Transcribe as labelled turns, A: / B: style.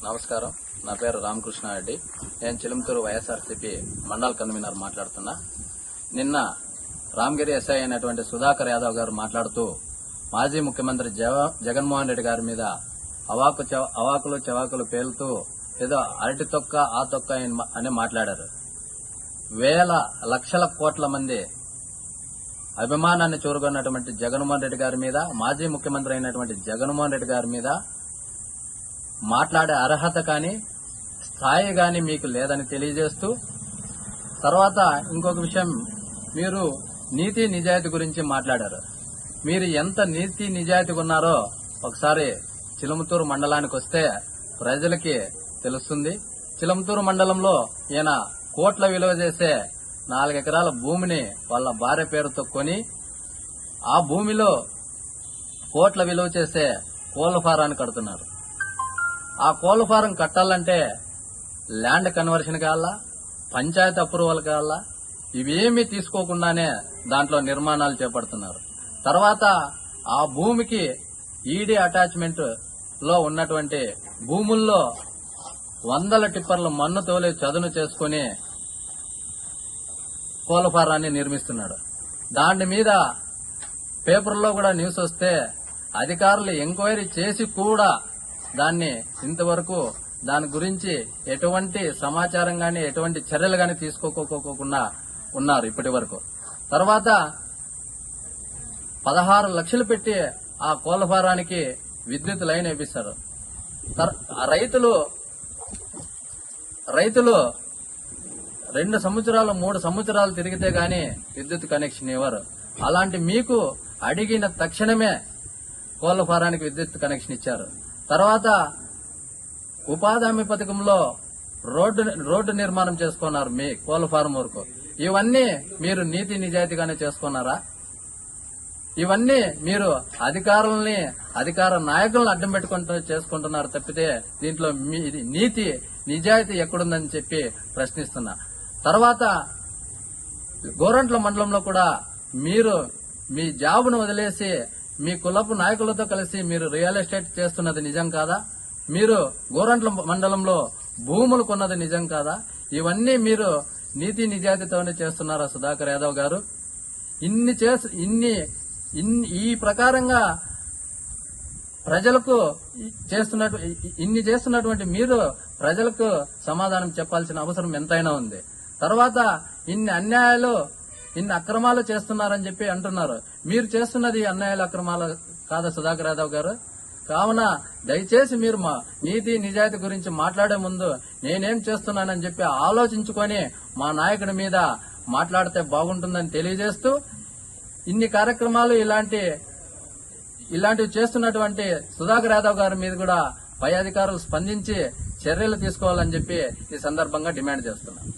A: నమస్కారం. నా పేరు రామకృష్ణారెడ్డి. నేను చిలుముతూరు వైఎస్ఆర్సీపీ మండల కన్వీనర్ మాట్లాడుతున్నా. నిన్న రామగిరి ఎస్ఐ అయినటువంటి సుధాకర్ యాదవ్ గారు మాట్లాడుతూ మాజీ ముఖ్యమంత్రి జగన్మోహన్ రెడ్డి గారి మీద అవాకులు చవాకులు పేలుతూ ఏదో అరటి తొక్క ఆ తొక్క అని మాట్లాడారు. వేల లక్షల కోట్ల మంది అభిమానాన్ని చూరుకున్నటువంటి జగన్మోహన్ రెడ్డి గారి మీద, మాజీ ముఖ్యమంత్రి అయినటువంటి జగన్మోహన్ రెడ్డి గారి మీద మాట్లాడే అర్హత కానీ స్థాయి కానీ మీకు లేదని తెలియజేస్తూ, తర్వాత ఇంకొక విషయం, మీరు నీతి నిజాయితీ గురించి మాట్లాడారు. మీరు ఎంత నీతి నిజాయితీ ఉన్నారో ఒకసారి చిలుముతూరు మండలానికి వస్తే ప్రజలకి తెలుస్తుంది. చిలుముతూరు మండలంలో ఈయన కోట్ల విలువ చేసే 4 ఎకరాల భూమిని వాళ్ళ భార్య పేరుతో కొని, ఆ భూమిలో కోట్ల విలువ చేసే కోళ్ల ఫారాన్ని కడుతున్నారు. ఆ కోళ్ల ఫారం కట్టాలంటే ల్యాండ్ కన్వర్షన్ కావాలా, పంచాయతీ అప్రూవల్ కావాలా, ఇవేమీ తీసుకోకుండానే దాంట్లో నిర్మాణాలు చేపడుతున్నారు. తర్వాత ఆ భూమికి ఈడీ అటాచ్మెంట్ లో ఉన్నటువంటి భూముల్లో 100 టిప్పర్లు మన్ను తోలి చదును చేసుకుని కోళ్ల ఫారాన్ని నిర్మిస్తున్నాడు. దాని మీద పేపర్లో కూడా న్యూస్ వస్తే అధికారులు ఎంక్వైరీ చేసి కూడా దాన్ని ఇంతవరకు దాని గురించి ఎటువంటి సమాచారం గాని ఎటువంటి చర్యలు గాని తీసుకోకుండా ఉన్నారు ఇప్పటి వరకు. తర్వాత 16 లక్షలు పెట్టి ఆ కోళ్ల ఫారానికి విద్యుత్ లైన్ వేపిస్తారు. రైతులు 2 సంవత్సరాలు 3 సంవత్సరాలు తిరిగితే గాని విద్యుత్ కనెక్షన్ ఇవ్వరు. అలాంటి మీకు అడిగిన తక్షణమే కోళ్ల ఫారానికి విద్యుత్ కనెక్షన్ ఇచ్చారు. తర్వాత ఉపాధి హామీ పథకంలో రోడ్డు నిర్మాణం చేసుకున్నారు మీ కోళ్ల ఫారం వరకు. ఇవన్నీ మీరు నీతి నిజాయితీగానే చేసుకున్నారా? ఇవన్నీ మీరు అధికార నాయకులను అడ్డం పెట్టుకుంటూ చేసుకుంటున్నారు తప్పితే దీంట్లో నీతి నిజాయితీ ఎక్కడుందని చెప్పి ప్రశ్నిస్తున్నా. తర్వాత గోరంట్ల మండలంలో కూడా మీరు మీ జాబును వదిలేసి మీ కులపు నాయకులతో కలిసి మీరు రియల్ ఎస్టేట్ చేస్తున్నది నిజం కాదా? మీరు గోరంట్ల మండలంలో భూములు కొన్నది నిజం కాదా? ఇవన్నీ మీరు నీతి నిజాయితీతోనే చేస్తున్నారా సుధాకర్ యాదవ్ గారు? ఈ ప్రకారంగా ప్రజలకు చేస్తున్నటువంటి మీరు ప్రజలకు సమాధానం చెప్పాల్సిన అవసరం ఎంతైనా ఉంది. తర్వాత ఇన్ని అన్యాయాలు ఇన్ని అక్రమాలు చేస్తున్నారని చెప్పి అంటున్నారు. మీరు చేస్తున్నది అన్యాయాలు అక్రమాలు కాదా సుధాకర్ యాదవ్ గారు? కావున దయచేసి మీరు మా నీతి నిజాయితీ గురించి మాట్లాడే ముందు నేనేం చేస్తున్నానని చెప్పి ఆలోచించుకొని మా నాయకుడి మీద మాట్లాడితే బాగుంటుందని తెలియజేస్తూ, ఇన్ని కార్యక్రమాలు ఇలాంటివి చేస్తున్నటువంటి సుధాకర్ యాదవ్ గారి మీద కూడా పై అధికారులు స్పందించి చర్యలు తీసుకోవాలని చెప్పి ఈ సందర్భంగా డిమాండ్ చేస్తున్నాను.